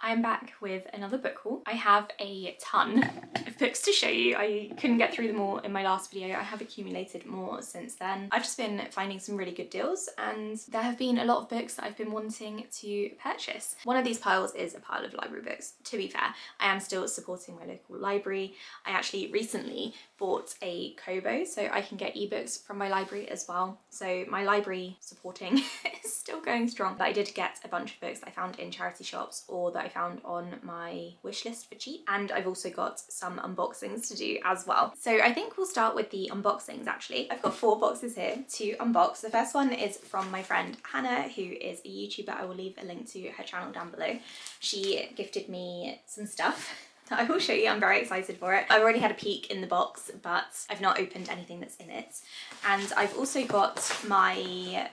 I am back with another book haul. I have a ton of books to show you. I couldn't get through them all in my last video. I have accumulated more since then. I've just been finding some really good deals, and there have been a lot of books that I've been wanting to purchase. One of these piles is a pile of library books. To be fair, I am still supporting my local library. I actually recently bought a Kobo so I can get ebooks from my library as well. So my library supporting is still going strong. But I did get a bunch of books that I found in charity shops or that I found on my wish list for cheap. And I've also got some unboxings to do as well. So I think we'll start with the unboxings actually. I've got 4 boxes here to unbox. The first one is from my friend Hannah, who is a YouTuber. I will leave a link to her channel down below. She gifted me some stuff that I will show you. I'm very excited for it. I've already had a peek in the box, but I've not opened anything that's in it. And I've also got my,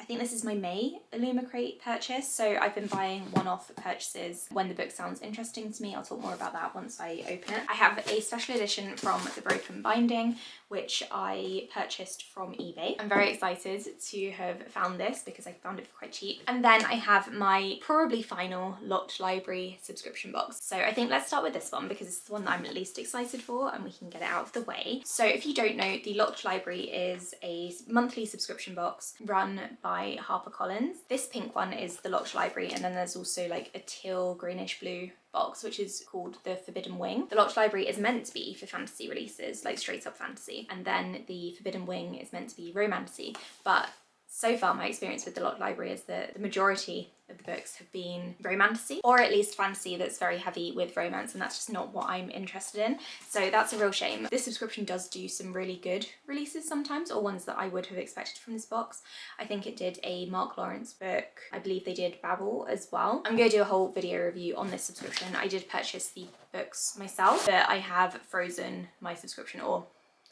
I think this is my May illumicrate purchase. So I've been buying one-off purchases when the book sounds interesting to me. I'll talk more about that once I open it. I have a special edition from The Broken Binding, which I purchased from eBay. I'm very excited to have found this because I found it for quite cheap. And then I have my probably final locked library subscription box. So I think let's start with this one because it's the one that I'm least excited for and we can get it out of the way. So if you don't know, the locked library is a monthly subscription box run by HarperCollins. This pink one is the locked library, and then there's also like a teal greenish blue box which is called the Forbidden Wing. The locked library is meant to be for fantasy releases, like straight up fantasy, and then the Forbidden Wing is meant to be romantasy. But so far my experience with the locked library is that the majority of the books have been romantasy, or at least fantasy that's very heavy with romance, and that's just not what I'm interested in. So that's a real shame. This subscription does do some really good releases sometimes, or ones that I would have expected from this box. I think it did a Mark Lawrence book. I believe they did Babel as well. I'm going to do a whole video review on this subscription. I did purchase the books myself, but I have frozen my subscription, or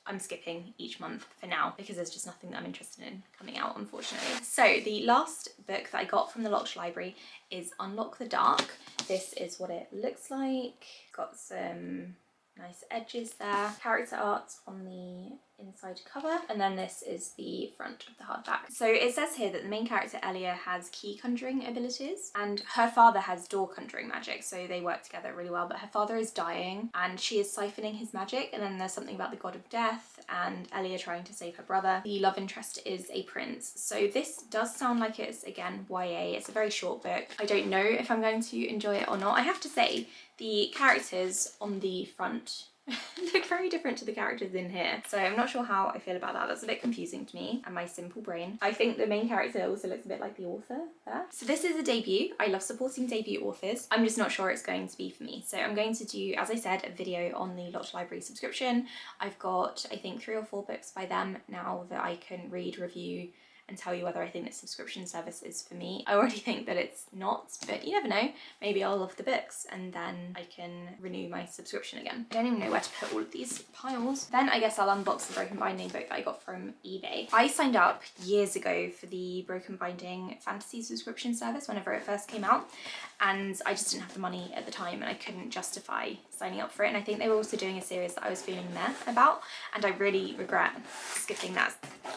I'm skipping each month for now because there's just nothing that I'm interested in coming out, unfortunately. So the last book that I got from the locked library is Unlock the Dark. This is what it looks like. Got some nice edges there, character art on the inside cover, and then this is the front of the hardback. So it says here that the main character Elia has key conjuring abilities and her father has door conjuring magic, so they work together really well. But her father is dying and she is siphoning his magic, and then there's something about the god of death and Elia trying to save her brother. The love interest is a prince. So this does sound like it's again YA. It's a very short book. I don't know if I'm going to enjoy it or not. I have to say the characters on the front look very different to the characters in here, so I'm not sure how I feel about that. That's a bit confusing to me and my simple brain. I think the main character also looks a bit like the author there. So this is a debut. I love supporting debut authors. I'm just not sure it's going to be for me, so I'm going to do, as I said, a video on the locked library subscription. I've got I think 3 or 4 books by them now that I can read, review, and tell you whether I think this subscription service is for me. I already think that it's not, but you never know. Maybe I'll love the books and then I can renew my subscription again. I don't even know where to put all of these piles. Then I guess I'll unbox the Broken Binding book that I got from eBay. I signed up years ago for the Broken Binding fantasy subscription service whenever it first came out, and I just didn't have the money at the time and I couldn't justify signing up for it. And I think they were also doing a series that I was feeling meh about, and I really regret skipping that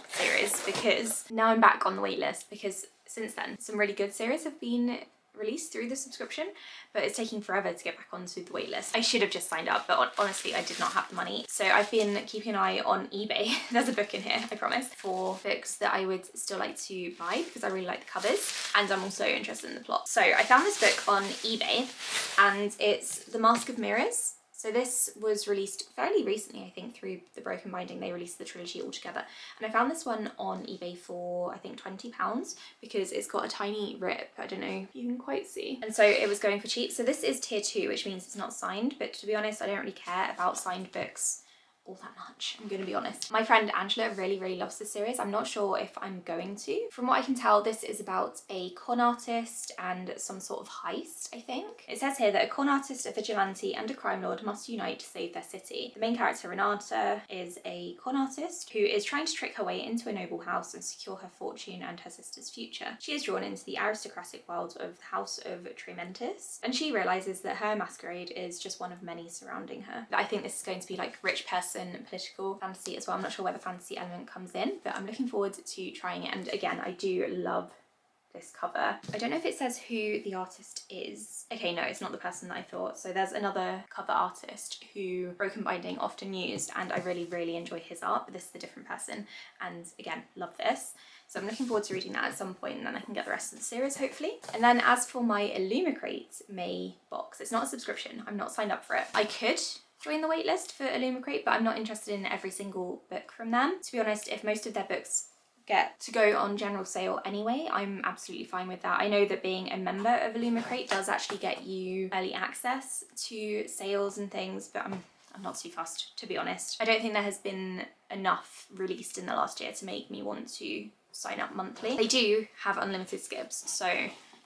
series because now I'm back on the wait list, because since then some really good series have been released through the subscription, but it's taking forever to get back onto the wait list. I should have just signed up, but honestly I did not have the money. So I've been keeping an eye on eBay. There's a book in here, I promise, for books that I would still like to buy because I really like the covers and I'm also interested in the plot. So I found this book on eBay and it's The Mask of Mirrors. So this was released fairly recently, I think, through the Broken Binding. They released the trilogy all together. And I found this one on eBay for, I think, £20 because it's got a tiny rip. I don't know if you can quite see. And so it was going for cheap. So this is tier 2, which means it's not signed. But to be honest, I don't really care about signed books all that much, I'm gonna be honest. My friend Angela really loves this series. I'm not sure if I'm going to. From what I can tell, this is about a con artist and some sort of heist, I think. It says here that a con artist, a vigilante and a crime lord must unite to save their city. The main character, Renata, is a con artist who is trying to trick her way into a noble house and secure her fortune and her sister's future. She is drawn into the aristocratic world of the House of Trementis, and she realizes that her masquerade is just one of many surrounding her. I think this is going to be like rich person political fantasy as well. I'm not sure where the fantasy element comes in, but I'm looking forward to trying it. And again, I do love this cover. I don't know if it says who the artist is. Okay, no, it's not the person that I thought. So there's another cover artist who Broken Binding often used, and I really enjoy his art, but this is a different person. And again, love this. So I'm looking forward to reading that at some point, and then I can get the rest of the series, hopefully. And then as for my illumicrate May box, it's not a subscription. I'm not signed up for it. I could join the waitlist for illumicrate, but I'm not interested in every single book from them. To be honest, if most of their books get to go on general sale anyway, I'm absolutely fine with that. I know that being a member of illumicrate does actually get you early access to sales and things, but I'm not too fussed, to be honest. I don't think there has been enough released in the last year to make me want to sign up monthly. They do have unlimited skips, so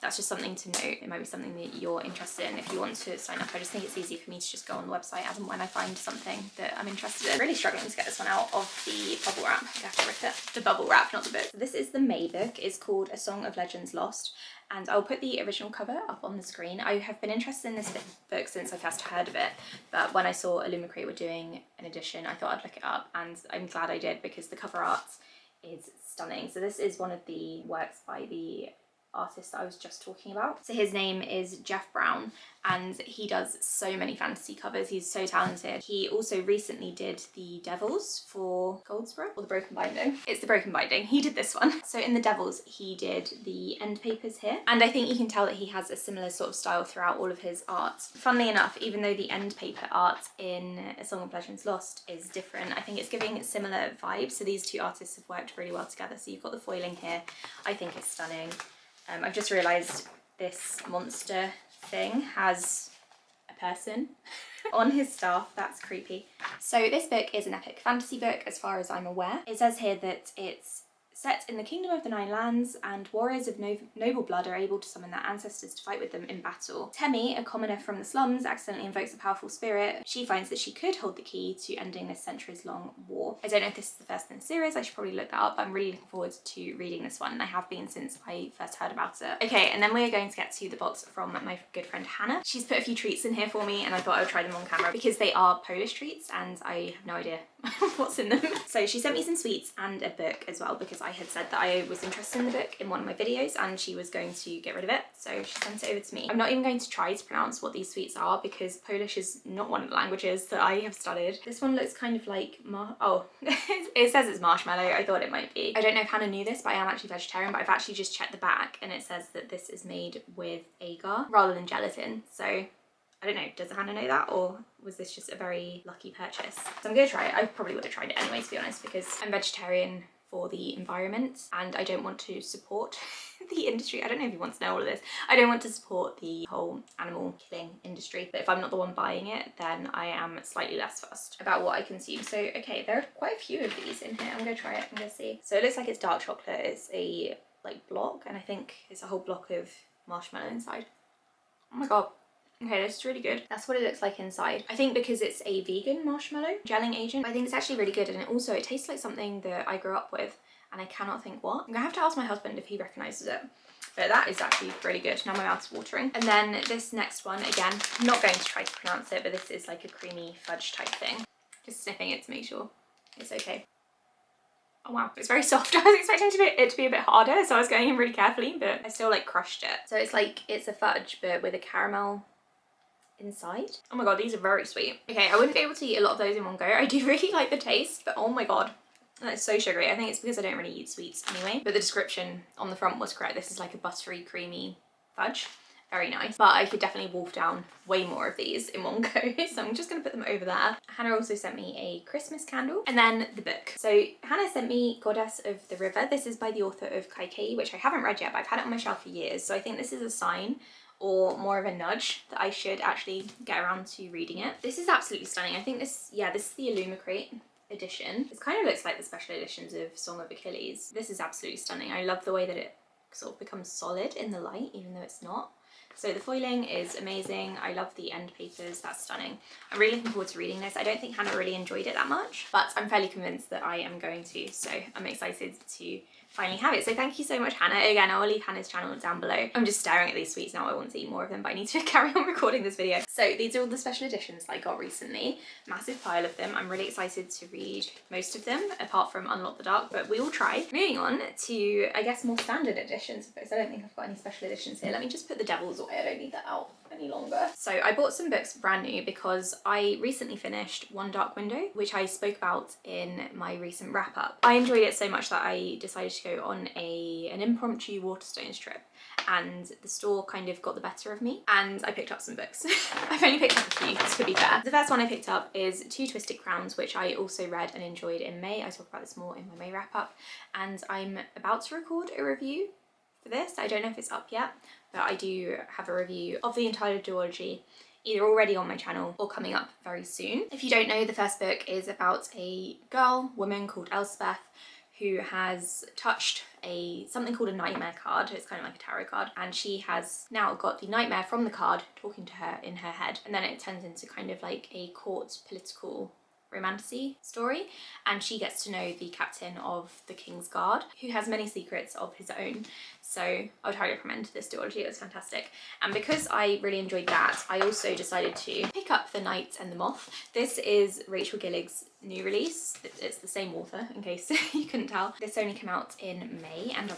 that's just something to note. It might be something that you're interested in if you want to sign up. I just think it's easy for me to just go on the website as and when I find something that I'm interested in. Really struggling to get this one out of the bubble wrap. I have to rip it. The bubble wrap, not the book. So this is the May book. It's called A Song of Legends Lost, and I'll put the original cover up on the screen. I have been interested in this book since I first heard of it, but when I saw illumicrate were doing an edition, I thought I'd look it up, and I'm glad I did because the cover art is stunning. So this is one of the works by the artist that I was just talking about. So his name is Jeff Brown, and he does so many fantasy covers. He's so talented. He also recently did the Devils for Goldsboro, or the Broken Binding. It's the Broken Binding. He did this one. So in the Devils, he did the end papers here, and I think you can tell that he has a similar sort of style throughout all of his art. Funnily enough, even though the end paper art in A Song of Legends Lost is different, I think it's giving similar vibes. So these two artists have worked really well together. So you've got the foiling here. I think it's stunning. I've just realised this monster thing has a person on his staff. That's creepy. So this book is an epic fantasy book as far as I'm aware. It says here that it's set in the Kingdom of the Nine Lands, and warriors of noble blood are able to summon their ancestors to fight with them in battle. Temi, a commoner from the slums, accidentally invokes a powerful spirit. She finds that she could hold the key to ending this centuries-long war. I don't know if this is the first in the series. I should probably look that up, but I'm really looking forward to reading this one, and I have been since I first heard about it. Okay, and then we are going to get to the box from my good friend Hannah. She's put a few treats in here for me, and I thought I would try them on camera because they are Polish treats, and I have no idea what's in them. So she sent me some sweets and a book as well, because I had said that I was interested in the book in one of my videos and she was going to get rid of it, so she sent it over to me. I'm not even going to try to pronounce what these sweets are because Polish is not one of the languages that I have studied. This one looks kind of like it says it's marshmallow. I thought it might be. I don't know if Hannah knew this, but I am actually vegetarian, but I've actually just checked the back and it says that this is made with agar rather than gelatin. So I don't know, does Hannah know that, or was this just a very lucky purchase? So I'm gonna try it. I probably would have tried it anyway, to be honest, because I'm vegetarian for the environment and I don't want to support the industry. I don't know if you want to know all of this. I don't want to support the whole animal killing industry, but if I'm not the one buying it, then I am slightly less fussed about what I consume. So okay, there are quite a few of these in here. I'm gonna try it, I'm gonna see. So it looks like it's dark chocolate. It's a like block, and I think it's a whole block of marshmallow inside. Oh my god. Okay, this is really good. That's what it looks like inside. I think because it's a vegan marshmallow gelling agent, I think it's actually really good, and it tastes like something that I grew up with, and I cannot think what. I'm gonna have to ask my husband if he recognises it. But that is actually really good. Now my mouth's watering. And then this next one, again, I'm not going to try to pronounce it, but this is like a creamy fudge type thing. Just sniffing it to make sure it's okay. Oh wow, it's very soft. I was expecting it to be a bit harder, so I was going in really carefully, but I still like crushed it. So it's like, it's a fudge, but with a caramel inside. Oh my god, these are very sweet. Okay, I wouldn't be able to eat a lot of those in one go. I do really like the taste, but oh my god, that's so sugary. I think it's because I don't really eat sweets anyway, but the description on the front was correct. This is like a buttery, creamy fudge. Very nice, but I could definitely wolf down way more of these in one go, so I'm just gonna put them over there. Hannah also sent me a Christmas candle, and then the book. So Hannah sent me Goddess of the River. This is by the author of Kaikei, which I haven't read yet, but I've had it on my shelf for years, so I think this is a sign or more of a nudge that I should actually get around to reading it. This is absolutely stunning. I think this is the illumicrate edition. It kind of looks like the special editions of Song of Achilles. This is absolutely stunning. I love the way that it sort of becomes solid in the light, even though it's not. So the foiling is amazing. I love the end papers, that's stunning. I'm really looking forward to reading this. I don't think Hannah really enjoyed it that much, but I'm fairly convinced that I am going to, so I'm excited to finally have it. So thank you so much, Hannah. Again, I will leave Hannah's channel down below. I'm just staring at these sweets now. I want to eat more of them, but I need to carry on recording this video. So these are all the special editions that I got recently. Massive pile of them. I'm really excited to read most of them, apart from Unlock the Dark, but we will try. Moving on to, I guess, more standard editions of books. I don't think I've got any special editions here. Let me just put the Devils away. I don't need that out any longer. So I bought some books brand new because I recently finished One Dark Window, which I spoke about in my recent wrap up. I enjoyed it so much that I decided to go on an impromptu Waterstones trip, and the store kind of got the better of me and I picked up some books. I've only picked up a few, to be fair. The first one I picked up is Two Twisted Crowns, which I also read and enjoyed in May. I talk about this more in my May wrap up, and I'm about to record a review for this. I don't know if it's up yet, but I do have a review of the entire duology either already on my channel or coming up very soon. If you don't know, the first book is about a woman called Elspeth who has touched something called a nightmare card. It's kind of like a tarot card, and she has now got the nightmare from the card talking to her in her head, and then it turns into kind of like a court political romantasy story, and she gets to know the captain of the King's Guard, who has many secrets of his own. So I would highly recommend this duology. It was fantastic. And because I really enjoyed that, I also decided to pick up The Knight and the Moth. This is Rachel Gillig's new release. It's the same author, in case you couldn't tell. This only came out in May, and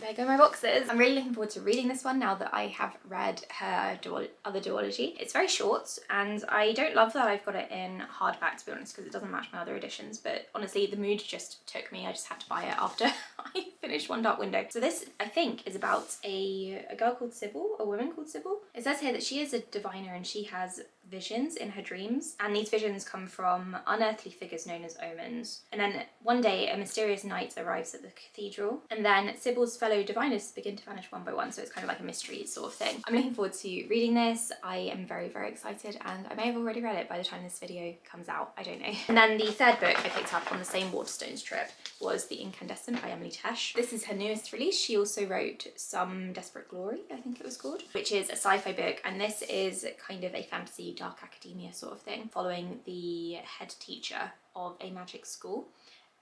there go my boxes. I'm really looking forward to reading this one now that I have read her other duology. It's very short, and I don't love that I've got it in hardback, to be honest, because it doesn't match my other editions, but honestly the mood just took me. I just had to buy it after I finished One Dark Window. So this, I think, is about a girl called Sybil, a woman called Sybil. It says here that she is a diviner and she has visions in her dreams, and these visions come from unearthly figures known as omens. And then one day a mysterious knight arrives at the cathedral, and then Sybil's fellow diviners begin to vanish one by one, so it's kind of like a mystery sort of thing. I'm looking forward to reading this. I am very, very excited, and I may have already read it by the time this video comes out, I don't know. And then the third book I picked up on the same Waterstones trip was The Incandescent by Emily Tesh. This is her newest release. She also wrote Some Desperate Glory, I think it was called, which is a sci-fi book, and this is kind of a fantasy dark academia sort of thing, following the head teacher of a magic school.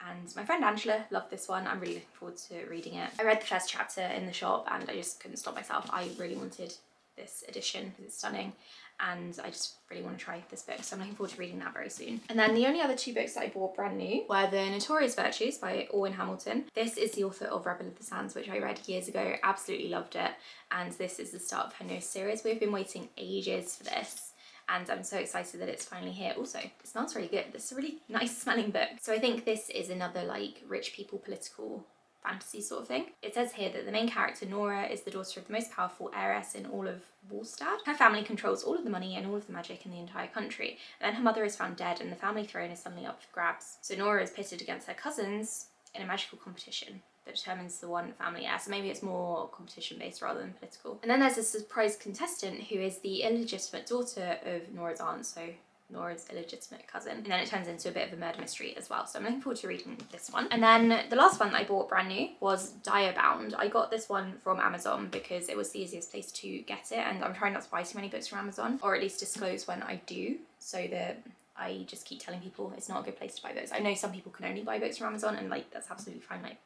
And my friend Angela loved this one. I'm really looking forward to reading it. I read the first chapter in the shop and I just couldn't stop myself. I really wanted this edition because it's stunning, and I just really want to try this book, so I'm looking forward to reading that very soon. And then the only other two books that I bought brand new were The Notorious Virtues by Orwin Hamilton. This is the author of Rebel of the Sands, which I read years ago, absolutely loved it, and this is the start of her newest series. We've been waiting ages for this, and I'm so excited that it's finally here. Also, it smells really good. This is a really nice smelling book. So I think this is another like rich people political fantasy sort of thing. It says here that the main character, Nora, is the daughter of the most powerful heiress in all of Wallstad. Her family controls all of the money and all of the magic in the entire country. And then her mother is found dead and the family throne is suddenly up for grabs. So Nora is pitted against her cousins in a magical competition that determines the one family heir. So maybe it's more competition based rather than political. And then there's a surprise contestant who is the illegitimate daughter of Nora's aunt, so Nora's illegitimate cousin. And then it turns into a bit of a murder mystery as well. So I'm looking forward to reading this one. And then the last one that I bought brand new was Diabound. I got this one from Amazon because it was the easiest place to get it, and I'm trying not to buy too many books from Amazon, or at least disclose when I do, so that I just keep telling people it's not a good place to buy books. I know some people can only buy books from Amazon, and like that's absolutely fine. Like,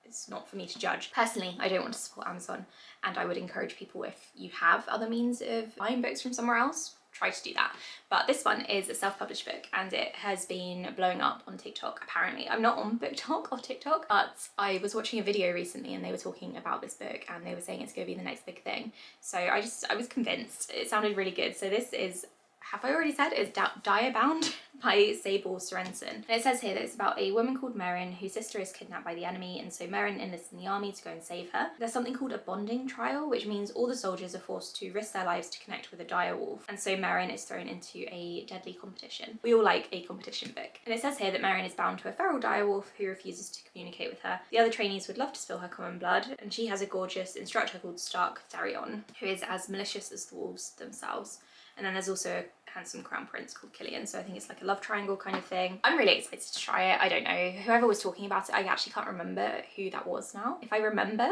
it's not for me to judge. Personally, I don't want to support Amazon, and I would encourage people, if you have other means of buying books from somewhere else, try to do that. But this one is a self-published book and it has been blowing up on TikTok apparently. I'm not on BookTok or TikTok, but I was watching a video recently and they were talking about this book and they were saying it's going to be the next big thing. So I was convinced. It sounded really good. So this is, have I already said, it's Diabound by Sable Sorensen. And it says here that it's about a woman called Merrin whose sister is kidnapped by the enemy, and so Merrin enlists in the army to go and save her. There's something called a bonding trial, which means all the soldiers are forced to risk their lives to connect with a dire wolf, and so Merrin is thrown into a deadly competition. We all like a competition book. And it says here that Merrin is bound to a feral dire wolf who refuses to communicate with her. The other trainees would love to spill her common blood, and she has a gorgeous instructor called Stark Tharion, who is as malicious as the wolves themselves. And then there's also a handsome crown prince called Killian, so I think it's like a love triangle kind of thing. I'm really excited to try it. I don't know, whoever was talking about it, I actually can't remember who that was now. If I remember,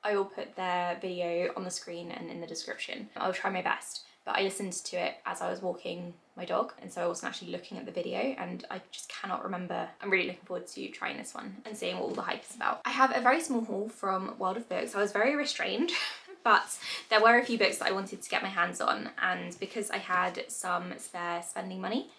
I will put their video on the screen and in the description. I'll try my best. But I listened to it as I was walking my dog, and so I wasn't actually looking at the video, and I just cannot remember. I'm really looking forward to trying this one and seeing what all the hype is about. I have a very small haul from World of Books. I was very restrained, but there were a few books that I wanted to get my hands on, and because I had some spare spending money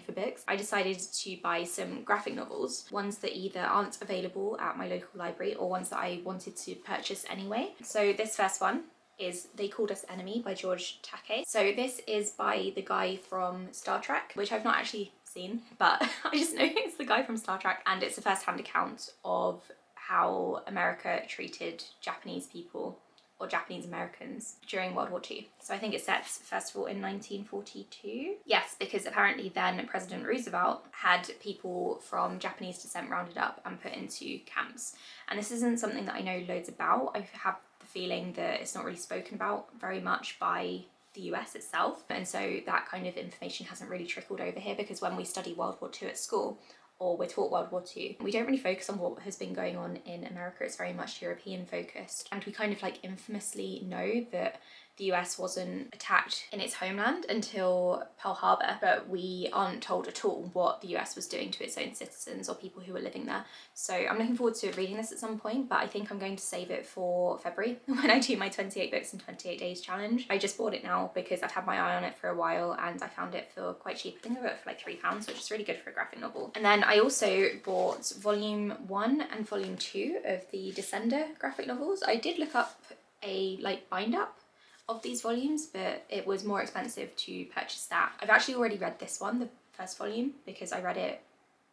for books, I decided to buy some graphic novels, ones that either aren't available at my local library or ones that I wanted to purchase anyway. So this first one is They Called Us Enemy by George Takei. So this is by the guy from Star Trek, which I've not actually seen, but I just know it's the guy from Star Trek, and it's a first-hand account of how America treated Japanese people, or Japanese Americans, during World War II. So I think it sets first of all in 1942. Yes, because apparently then President Roosevelt had people from Japanese descent rounded up and put into camps. And this isn't something that I know loads about. I have the feeling that it's not really spoken about very much by the US itself. And so that kind of information hasn't really trickled over here, because when we study World War II at school, or we're taught World War II, we don't really focus on what has been going on in America. It's very much European focused. And we kind of like infamously know that the US wasn't attacked in its homeland until Pearl Harbor, but we aren't told at all what the US was doing to its own citizens or people who were living there. So I'm looking forward to reading this at some point, but I think I'm going to save it for February when I do my 28 books in 28 days challenge. I just bought it now because I've had my eye on it for a while and I found it for quite cheap. I think I got it for like £3, which is really good for a graphic novel. And then I also bought volume 1 and volume 2 of the Descender graphic novels. I did look up a like bind up of these volumes, but it was more expensive to purchase that. I've actually already read this one, the first volume, because I read it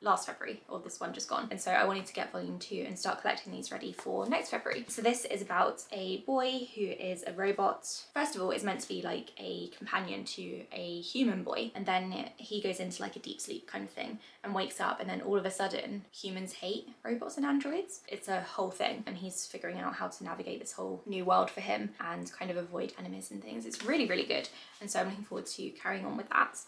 last February, or this one just gone. And so I wanted to get volume 2 and start collecting these ready for next February. So this is about a boy who is a robot. First of all, it's meant to be like a companion to a human boy. And then he goes into like a deep sleep kind of thing and wakes up, and then all of a sudden humans hate robots and androids. It's a whole thing, and he's figuring out how to navigate this whole new world for him and kind of avoid enemies and things. It's really, really good. And so I'm looking forward to carrying on with that.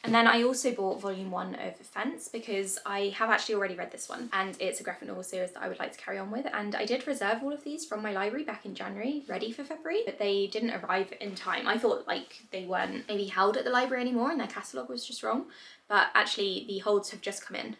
And then I also bought volume 1 of Fence because I have actually already read this one, and it's a graphic novel series that I would like to carry on with. And I did reserve all of these from my library back in January, ready for February, but they didn't arrive in time. I thought like they weren't maybe held at the library anymore and their catalogue was just wrong, but actually the holds have just come in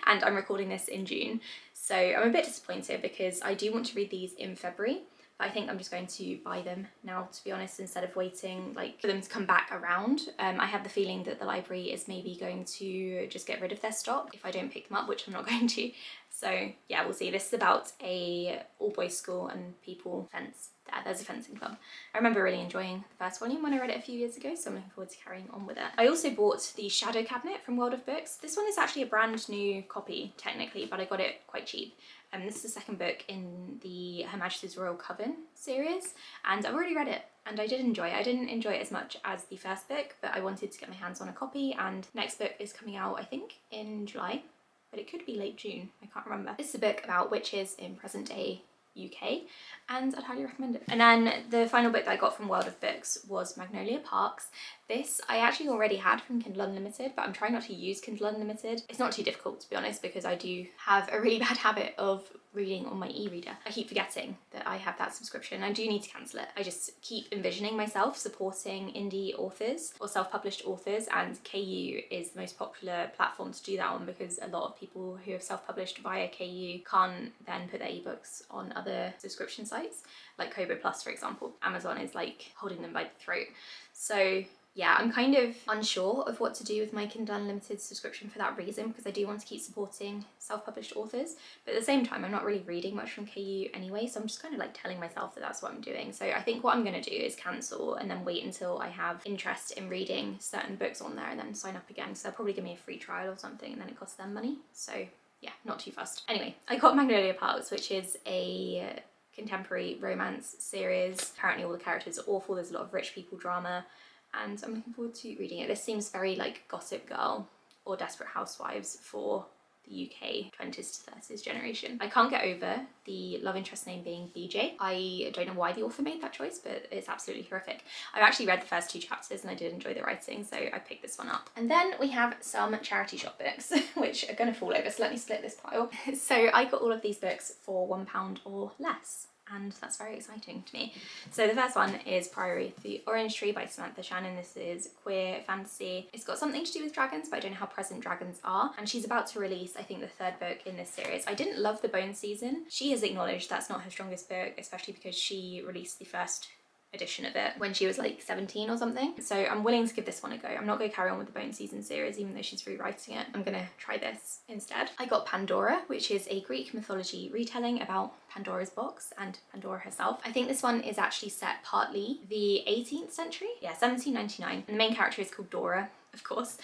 and I'm recording this in June. So I'm a bit disappointed because I do want to read these in February. But I think I'm just going to buy them now, to be honest, instead of waiting like for them to come back around. I have the feeling that the library is maybe going to just get rid of their stock if I don't pick them up, which I'm not going to. So yeah, we'll see. This is about a all-boys school and people fence. There's a fencing club. I remember really enjoying the first volume when I read it a few years ago, so I'm looking forward to carrying on with it. I also bought the Shadow Cabinet from World of Books. This one is actually a brand new copy, technically, but I got it quite cheap. This is the second book in the Her Majesty's Royal Coven series, and I've already read it and I did enjoy it. I didn't enjoy it as much as the first book, but I wanted to get my hands on a copy, and next book is coming out, I think, in July, but it could be late June, I can't remember. This is a book about witches in present day UK, and I'd highly recommend it. And then the final book that I got from World of Books was Magnolia Parks. This I actually already had from Kindle Unlimited, but I'm trying not to use Kindle Unlimited. It's not too difficult, to be honest, because I do have a really bad habit of reading on my e-reader. I keep forgetting that I have that subscription. I do need to cancel it. I just keep envisioning myself supporting indie authors or self-published authors, and KU is the most popular platform to do that on, because a lot of people who have self-published via KU can't then put their ebooks on other subscription sites, like Kobo Plus, for example. Amazon is like holding them by the throat. So yeah, I'm kind of unsure of what to do with my Kindle Unlimited subscription for that reason, because I do want to keep supporting self-published authors, but at the same time I'm not really reading much from KU anyway, so I'm just kind of like telling myself that that's what I'm doing. So I think what I'm going to do is cancel and then wait until I have interest in reading certain books on there and then sign up again, so they'll probably give me a free trial or something and then it costs them money. So yeah, not too fussed. Anyway, I got Magnolia Parks, which is a contemporary romance series. Apparently all the characters are awful, there's a lot of rich people drama, and I'm looking forward to reading it. This seems very like Gossip Girl or Desperate Housewives for the UK 20s to 30s generation. I can't get over the love interest name being BJ. I don't know why the author made that choice, but it's absolutely horrific. I've actually read the first 2 chapters and I did enjoy the writing, so I picked this one up. And then we have some charity shop books, which are gonna fall over, so let me split this pile. So I got all of these books for £1 or less. and that's very exciting to me. So the first one is Priory of the Orange Tree by Samantha Shannon. This is queer fantasy. It's got something to do with dragons, but I don't know how present dragons are. And she's about to release, I think, the third book in this series. I didn't love the Bone season. She has acknowledged that's not her strongest book, especially because she released the first edition of it when she was like 17 or something. So I'm willing to give this one a go. I'm not going to carry on with the Bone Season series even though she's rewriting it. I'm going to try this instead. I got Pandora, which is a Greek mythology retelling about Pandora's box and Pandora herself. I think this one is actually set partly the 18th century. Yeah, 1799. And the main character is called Dora, of course.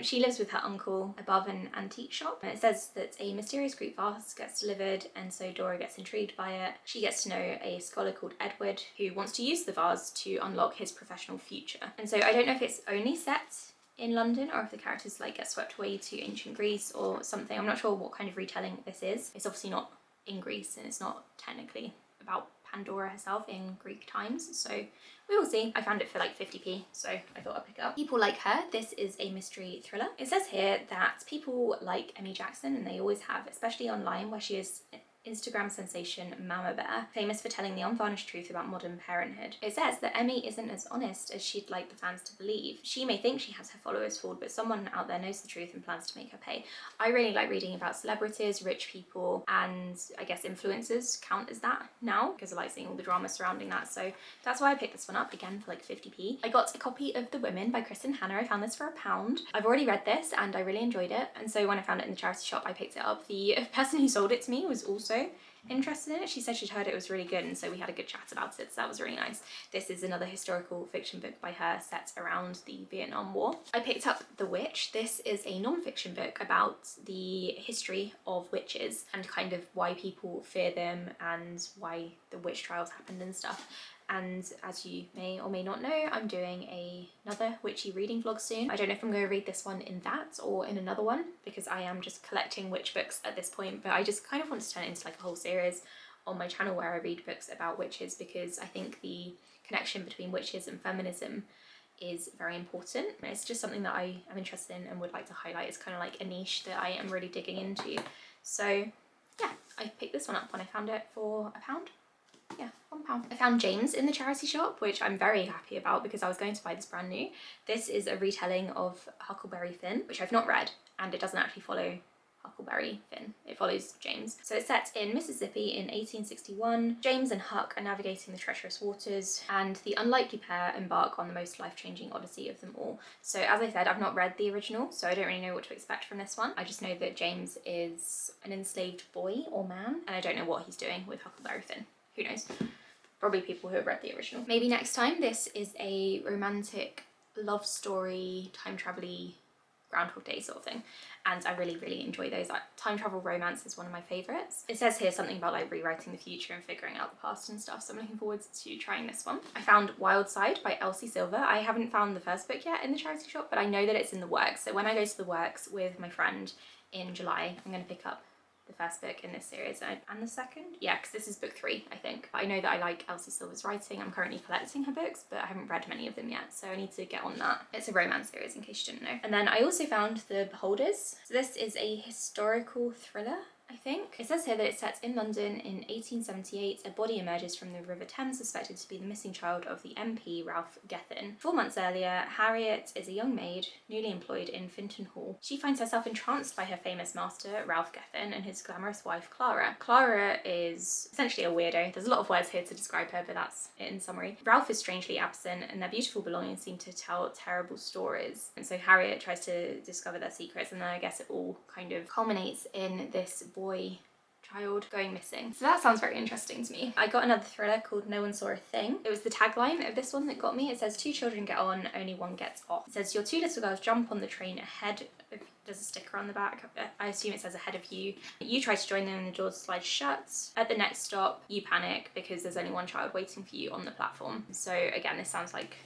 She lives with her uncle above an antique shop. And it says that a mysterious Greek vase gets delivered, and so Dora gets intrigued by it. She gets to know a scholar called Edward who wants to use the vase to unlock his professional future. And so I don't know if it's only set in London or if the characters like get swept away to ancient Greece or something. I'm not sure what kind of retelling this is. It's obviously not in Greece and it's not technically about Pandora herself in Greek times, so we will see. I found it for like 50p, so I thought I'd pick it up. People Like Her. This is a mystery thriller. It says here that people like Emmy Jackson, and they always have, especially online where she is Instagram sensation Mama Bear, famous for telling the unvarnished truth about modern parenthood. It says that Emmy isn't as honest as she'd like the fans to believe. She may think she has her followers fooled, but someone out there knows the truth and plans to make her pay. I really like reading about celebrities, rich people, and I guess influencers count as that now, because I like seeing all the drama surrounding that, so that's why I picked this one up, again for like 50p. I got a copy of The Women by Kristen Hannah. I found this for £1. I've already read this and I really enjoyed it, and so when I found it in the charity shop I picked it up. The person who sold it to me was also interested in it. She said she'd heard it was really good, and so we had a good chat about it, so that was really nice. This is another historical fiction book by her set around the Vietnam War. I picked up The Witch. This is a non-fiction book about the history of witches and kind of why people fear them and why the witch trials happened and stuff. And as you may or may not know, I'm doing another witchy reading vlog soon. I don't know if I'm going to read this one in that or in another one, because I am just collecting witch books at this point, but I just kind of want to turn it into like a whole series on my channel where I read books about witches, because I think the connection between witches and feminism is very important. It's just something that I am interested in and would like to highlight. It's kind of like a niche that I am really digging into. So yeah, I picked this one up when I found it for £1. Yeah, £1. I found James in the charity shop, which I'm very happy about because I was going to buy this brand new. This is a retelling of Huckleberry Finn, which I've not read, and it doesn't actually follow Huckleberry Finn. It follows James. So it's set in Mississippi in 1861. James and Huck are navigating the treacherous waters, and the unlikely pair embark on the most life-changing odyssey of them all. So as I said, I've not read the original, so I don't really know what to expect from this one. I just know that James is an enslaved boy or man, and I don't know what he's doing with Huckleberry Finn. Who knows? Probably people who have read the original. Maybe next time. This is a romantic love story, time travel-y, Groundhog Day sort of thing. And I really, really enjoy those. Time travel romance is one of my favourites. It says here something about like rewriting the future and figuring out the past and stuff, so I'm looking forward to trying this one. I found Wild Side by Elsie Silver. I haven't found the first book yet in the charity shop, but I know that it's in the works. So when I go to the works with my friend in July, I'm going to pick up the first book in this series and the second. Yeah, because this is book 3, I think. But I know that I like Elsie Silver's writing. I'm currently collecting her books, but I haven't read many of them yet, so I need to get on that. It's a romance series in case you didn't know. And then I also found The Beholders. So this is a historical thriller, I think. It says here that it's set in London in 1878. A body emerges from the River Thames suspected to be the missing child of the MP, Ralph Gethin. 4 months earlier, Harriet is a young maid newly employed in Finton Hall. She finds herself entranced by her famous master, Ralph Gethin, and his glamorous wife, Clara. Clara is essentially a weirdo. There's a lot of words here to describe her, but that's it in summary. Ralph is strangely absent, and their beautiful belongings seem to tell terrible stories. And so Harriet tries to discover their secrets, and then I guess it all kind of culminates in this boy child going missing. So that sounds very interesting to me. I got another thriller called No One Saw a Thing. It was the tagline of this one that got me. It says 2 children get on, only one gets off. It says your 2 little girls jump on the train ahead of, there's a sticker on the back, I assume it says ahead of you. You try to join them and the doors slide shut. At the next stop, you panic because there's only one child waiting for you on the platform. So again, this sounds like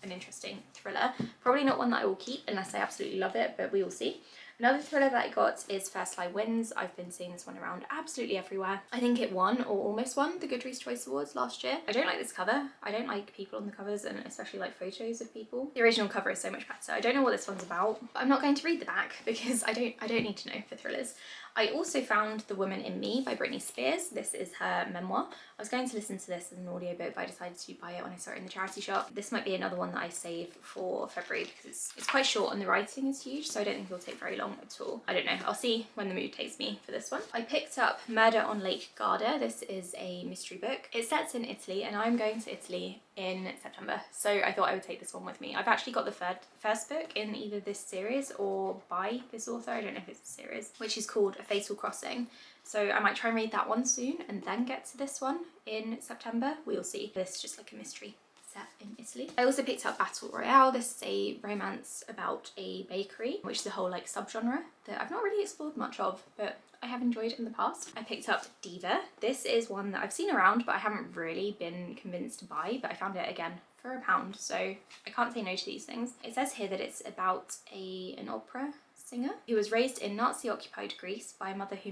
an interesting thriller. Probably not one that I will keep unless I absolutely love it, but we will see. Another thriller that I got is First Lie Wins. I've been seeing this one around absolutely everywhere. I think it won, or almost won, the Goodreads Choice Awards last year. I don't like this cover. I don't like people on the covers, and especially like photos of people. The original cover is so much better. I don't know what this one's about, but I'm not going to read the back because I don't need to know for thrillers. I also found The Woman in Me by Britney Spears. This is her memoir. I was going to listen to this as an audiobook, but I decided to buy it when I saw it in the charity shop. This might be another one that I save for February because it's quite short and the writing is huge, so I don't think it'll take very long at all. I don't know. I'll see when the mood takes me for this one. I picked up Murder on Lake Garda. This is a mystery book. It's set in Italy, and I'm going to Italy in September, so I thought I would take this one with me. I've actually got the first book in either this series or by this author, I don't know if it's a series, which is called A Fatal Crossing. So I might try and read that one soon and then get to this one in September. We'll see. This is just like a mystery set in Italy. I also picked up Battle Royale. This is a romance about a bakery, which is a whole like subgenre that I've not really explored much of, but I have enjoyed in the past. I picked up Diva. This is one that I've seen around, but I haven't really been convinced to buy, but I found it again for £1, so I can't say no to these things. It says here that it's about an opera singer who was raised in Nazi-occupied Greece by a mother who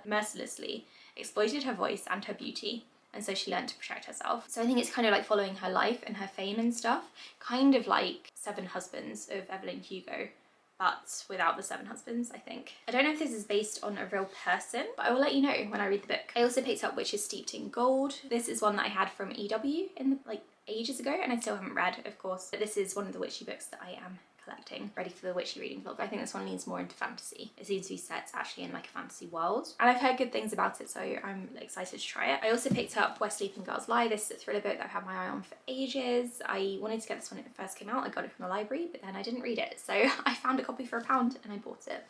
mercilessly exploited her voice and her beauty, and so she learned to protect herself. So I think it's kind of like following her life and her fame and stuff, kind of like Seven Husbands of Evelyn Hugo, but without the 7 husbands, I think. I don't know if this is based on a real person, but I will let you know when I read the book. I also picked up Witches Steeped in Gold. This is one that I had from EW in the, like ages ago, and I still haven't read, of course, but this is one of the witchy books that I am collecting, ready for the witchy reading vlog. I think this one leans more into fantasy. It seems to be set actually in like a fantasy world, and I've heard good things about it, so I'm excited to try it. I also picked up Where Sleeping Girls Lie. This is a thriller book that I've had my eye on for ages. I wanted to get this one when it first came out. I got it from the library, but then I didn't read it, so I found a copy for £1 and I bought it.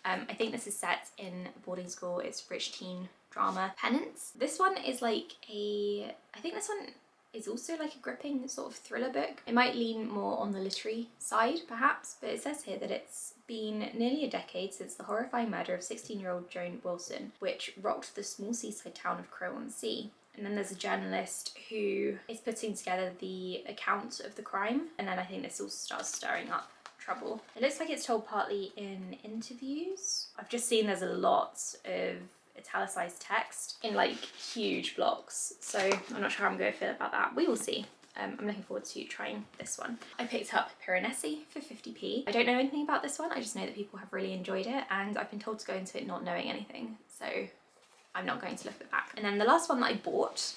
I think this is set in a boarding school. It's rich teen drama. Penance. This one is like I think this one is also like a gripping sort of thriller book. It might lean more on the literary side perhaps, but it says here that it's been nearly a decade since the horrifying murder of 16-year-old Joan Wilson, which rocked the small seaside town of Crow-on-Sea. And then there's a journalist who is putting together the account of the crime, and then I think this all starts stirring up trouble. It looks like it's told partly in interviews. I've just seen there's a lot of italicized text in like huge blocks, so I'm not sure how I'm going to feel about that. We will see. I'm looking forward to trying this one. I picked up Piranesi for 50p. I don't know anything about this one, I just know that people have really enjoyed it, and I've been told to go into it not knowing anything, so I'm not going to look at the back. And then the last one that I bought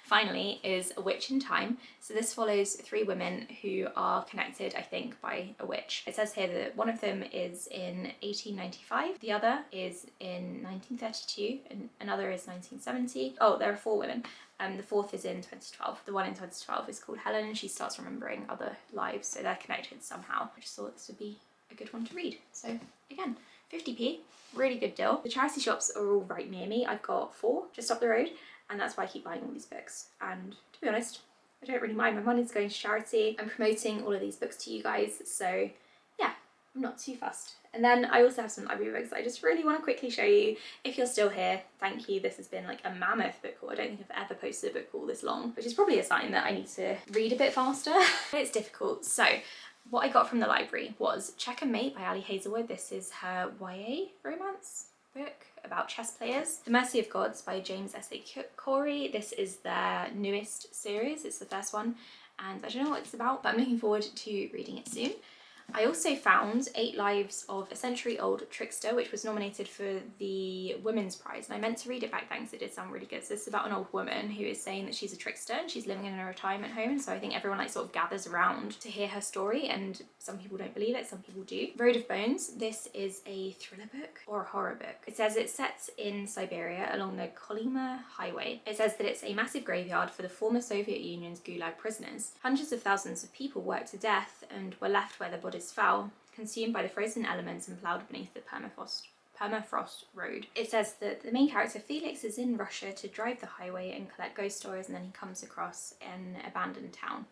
finally is A Witch in Time. So this follows 3 women who are connected, I think, by a witch. It says here that one of them is in 1895, the other is in 1932, and another is 1970. Oh, there are 4 women. The 4th is in 2012. The one in 2012 is called Helen, and she starts remembering other lives, so they're connected somehow. I just thought this would be a good one to read. So again, 50p, really good deal. The charity shops are all right near me. I've got 4 just up the road, and that's why I keep buying all these books. And to be honest, I don't really mind. My money's going to charity. I'm promoting all of these books to you guys, so yeah, I'm not too fussed. And then I also have some library books that I just really want to quickly show you. If you're still here, thank you. This has been like a mammoth book haul. I don't think I've ever posted a book haul this long, which is probably a sign that I need to read a bit faster. It's difficult. So what I got from the library was Check and Mate by Ali Hazelwood. This is her YA romance book about chess players. The Mercy of Gods by James S.A. Corey. This is their newest series. It's the first one, and I don't know what it's about, but I'm looking forward to reading it soon. I also found 8 Lives of a Century-Old Trickster, which was nominated for the Women's Prize, and I meant to read it back then because it did sound really good. So this is about an old woman who is saying that she's a trickster and she's living in a retirement home, and so I think everyone like sort of gathers around to hear her story, and some people don't believe it, some people do. Road of Bones. This is a thriller book or a horror book. It says it's set in Siberia along the Kolyma Highway. It says that it's a massive graveyard for the former Soviet Union's Gulag prisoners. Hundreds of thousands of people worked to death and were left where their bodies fell, consumed by the frozen elements and ploughed beneath the permafrost road. It says that the main character Felix is in Russia to drive the highway and collect ghost stories, and then he comes across an abandoned town.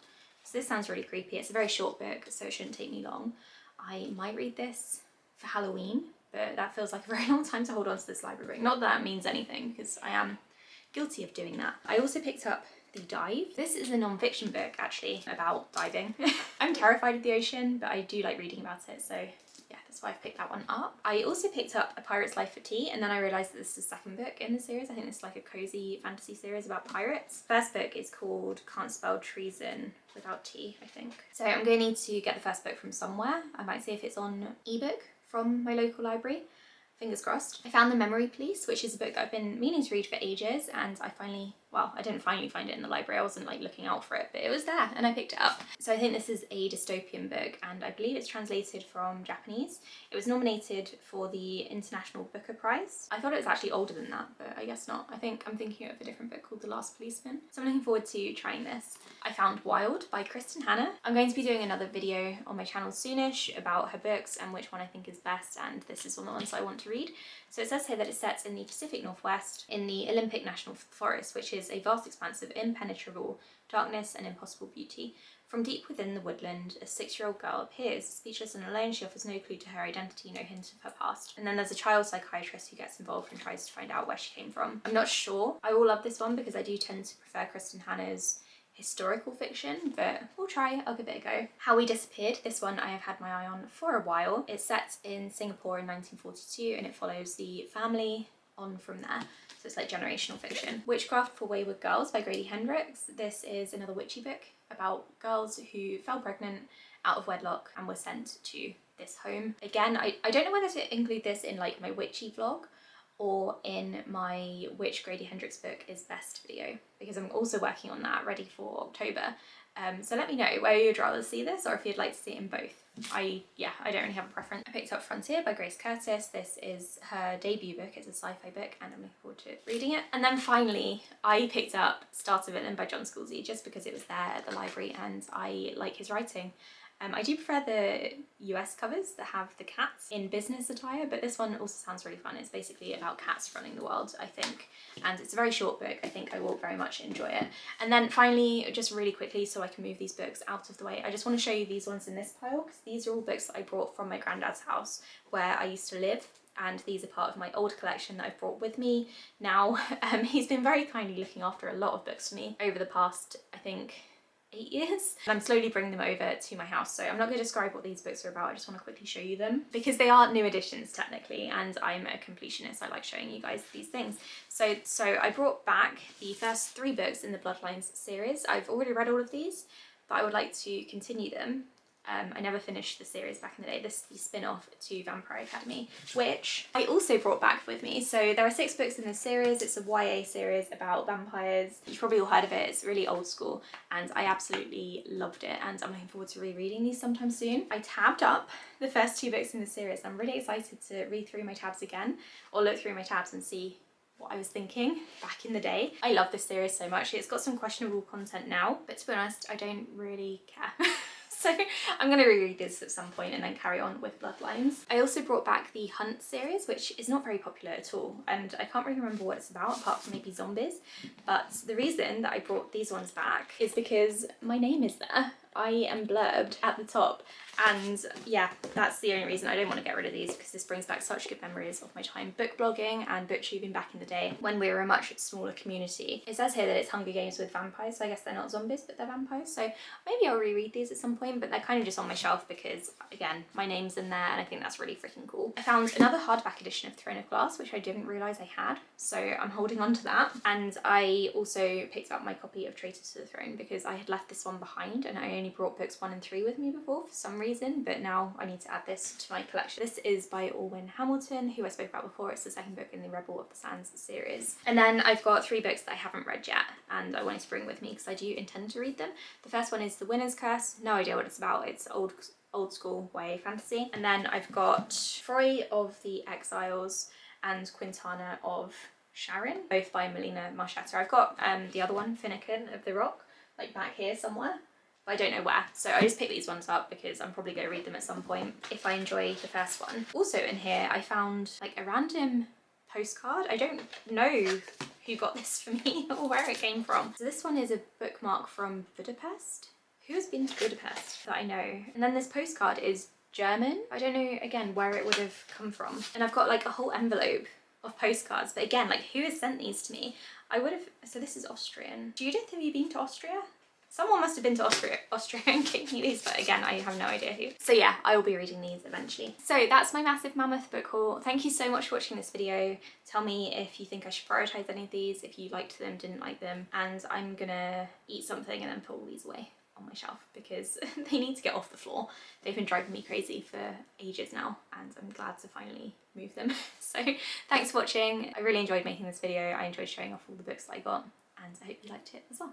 So this sounds really creepy. It's a very short book, so it shouldn't take me long. I might read this for Halloween, but that feels like a very long time to hold on to this library book. Not that that means anything, because I am guilty of doing that. I also picked up The Dive. This is a non-fiction book actually about diving. I'm terrified of the ocean, but I do like reading about it, so yeah, that's why I've picked that one up. I also picked up A Pirate's Life for Tea, and then I realised that this is the second book in the series. I think it's like a cozy fantasy series about pirates. First book is called Can't Spell Treason Without Tea, I think. So I'm going to need to get the first book from somewhere. I might see if it's on ebook from my local library. Fingers crossed. I found The Memory Police, which is a book that I've been meaning to read for ages, and I finally, well, I didn't finally find it in the library. I wasn't like looking out for it, but it was there and I picked it up. So I think this is a dystopian book, and I believe it's translated from Japanese. It was nominated for the International Booker Prize. I thought it was actually older than that, but I guess not. I think I'm thinking of a different book called The Last Policeman. So I'm looking forward to trying this. I found Wild by Kristen Hannah. I'm going to be doing another video on my channel soonish about her books and which one I think is best, and this is one of the ones I want to read. So it says here that it's set in the Pacific Northwest in the Olympic National Forest, which is a vast expanse of impenetrable darkness and impossible beauty. From deep within the woodland, a 6-year-old girl appears. Speechless and alone, she offers no clue to her identity, no hint of her past. And then there's a child psychiatrist who gets involved and tries to find out where she came from. I'm not sure. I will love this one because I do tend to prefer Kristen Hannah's historical fiction, but we'll try. I'll give it a go. How We Disappeared. This one I have had my eye on for a while. It's set in Singapore in 1942 and it follows the family on from there. So it's like generational fiction. Witchcraft for Wayward Girls by Grady Hendrix. This is another witchy book about girls who fell pregnant out of wedlock and were sent to this home. Again, I don't know whether to include this in like my witchy vlog or in my Which Grady Hendrix Book is Best video, because I'm also working on that, ready for October. So let me know where you'd rather see this or if you'd like to see it in both. I don't really have a preference. I picked up Frontier by Grace Curtis. This is her debut book. It's a sci-fi book and I'm looking forward to reading it. And then finally, I picked up Starter Villain by John Scalzi just because it was there at the library and I like his writing. I do prefer the US covers that have the cats in business attire, but this one also sounds really fun. It's basically about cats running the world, I think, and it's a very short book. I think I will very much enjoy it. And then finally, just really quickly, so I can move these books out of the way, I just want to show you these ones in this pile, because these are all books that I brought from my granddad's house where I used to live, and these are part of my old collection that I've brought with me now. He's been very kindly looking after a lot of books for me over the past, I think, 8 years. And I'm slowly bringing them over to my house, so I'm not going to describe what these books are about. I just want to quickly show you them because they are new editions technically, and I'm a completionist. I like showing you guys these things. So I brought back the first 3 books in the Bloodlines series. I've already read all of these, but I would like to continue them. I never finished the series back in the day. This is the spin-off to Vampire Academy, which I also brought back with me. So there are 6 books in this series. It's a YA series about vampires. You've probably all heard of it. It's really old school and I absolutely loved it, and I'm looking forward to rereading these sometime soon. I tabbed up the first 2 books in the series. I'm really excited to read through my tabs again, or look through my tabs and see what I was thinking back in the day. I love this series so much. It's got some questionable content now, but to be honest, I don't really care. So I'm going to reread this at some point and then carry on with Bloodlines. I also brought back the Hunt series, which is not very popular at all, and I can't really remember what it's about apart from maybe zombies. But the reason that I brought these ones back is because my name is there. I am blurbed at the top, and yeah, that's the only reason. I don't want to get rid of these because this brings back such good memories of my time book blogging and booktubing back in the day when we were a much smaller community. It says here that it's Hunger Games with vampires, so I guess they're not zombies but they're vampires, so maybe I'll reread these at some point, but they're kind of just on my shelf because again, my name's in there and I think that's really freaking cool. I found another hardback edition of Throne of Glass, which I didn't realise I had, so I'm holding on to that. And I also picked up my copy of Traitors to the Throne because I had left this one behind and I only brought books 1 and 3 with me before for some reason, but now I need to add this to my collection. This is by Orwin Hamilton, who I spoke about before. It's the second book in the Rebel of the Sands series. And then I've got 3 books that I haven't read yet and I wanted to bring with me because I do intend to read them. The first one is The Winner's Curse. No idea what it's about. It's old school YA fantasy. And then I've got Froy of the Exiles and Quintana of Sharon, both by Melina Marchetta. I've got the other one, Finnegan of the Rock, like back here somewhere. I don't know where, so I just picked these ones up because I'm probably going to read them at some point if I enjoy the first one. Also in here I found like a random postcard. I don't know who got this for me or where it came from. So this one is a bookmark from Budapest. Who has been to Budapest that I know? And then this postcard is German. I don't know again where it would have come from. And I've got like a whole envelope of postcards. But again, like, who has sent these to me? I would have, so this is Austrian. Judith, have you been to Austria? Someone must have been to Austria and gave me these, but again, I have no idea who. So yeah, I will be reading these eventually. So that's my massive mammoth book haul. Thank you so much for watching this video. Tell me if you think I should prioritize any of these, if you liked them, didn't like them, and I'm gonna eat something and then put all these away on my shelf because they need to get off the floor. They've been driving me crazy for ages now, and I'm glad to finally move them. So thanks for watching. I really enjoyed making this video. I enjoyed showing off all the books that I got, and I hope you liked it as well.